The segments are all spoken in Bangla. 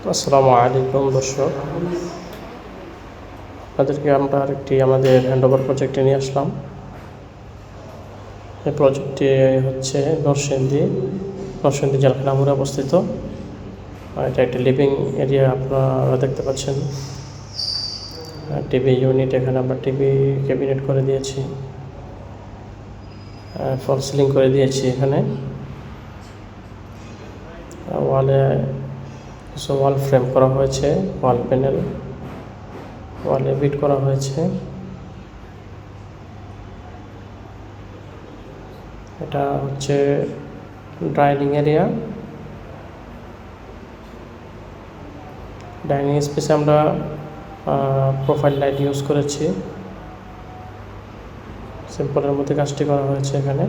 আসসালামু আলাইকুম দর্শক, আপনাদেরকে আমরা আরেকটি আমাদের হ্যান্ডওভার প্রজেক্টে নিয়ে আসলাম। এই প্রজেক্টটি হচ্ছে নরসিংদী জেলখানামুড়ে অবস্থিত। এটা একটা লিভিং এরিয়া, আপনারা দেখতে পাচ্ছেন। টিভি ইউনিট, এখানে আমরা টিভি ক্যাবিনেট করে দিয়েছি, ফল সিলিং করে দিয়েছি। এখানে ওয়ালে কিছু ওয়াল ফ্রেম করা হয়েছে, ওয়াল প্যানেল ওয়ালে বিট করা হয়েছে। এটা হচ্ছে ডাইনিং এরিয়া। ডাইনিং স্পেসে আমরা প্রোফাইল লাইট ইউজ করেছি। সিম্পলের মধ্যে কাজটি করা হয়েছে। এখানে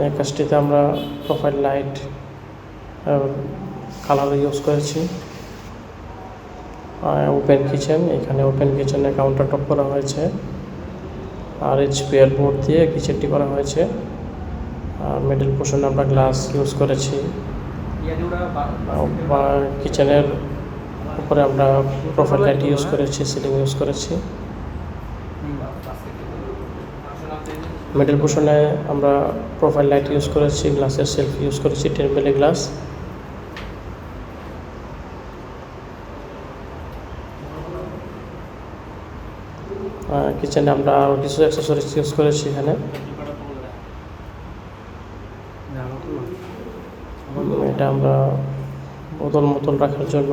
এই কাজটিতে আমরা প্রোফাইল লাইট কালার ইউজ করেছি। ওপেন কিচেন, এখানে ওপেন কিচেনে কাউন্টার টপ করা হয়েছে, আর এইচপিএল বোর্ড দিয়ে কিচেনটি করা হয়েছে। আর মিডল পোর্শনে আমরা গ্লাস ইউজ করেছি। কিচেনের উপরে আমরা প্রোফাইল লাইট ইউজ করেছি, সিলিং ইউজ করেছি। মিডল পোর্শনে আমরা প্রোফাইল লাইট ইউজ করেছি, গ্লাসের সেলফ ইউজ করেছি, 10 মিলি গ্লাস। কিচেনে আমরা আরও কিছু অ্যাক্সেসরিজ ইউজ করেছি। এখানে এটা আমরা বোতল রাখার জন্য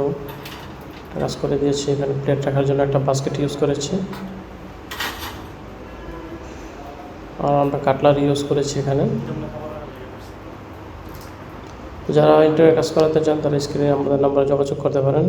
কাজ করে দিয়েছি। এখানে প্লেট রাখার জন্য একটা বাস্কেট ইউজ করেছি, আর আমরা কাটলার ইউজ করেছি। এখানে যারা ইন্টেরিয়র কাজ করাতে চান তারা স্ক্রিনে আমাদের নাম্বারে যোগাযোগ করতে পারেন।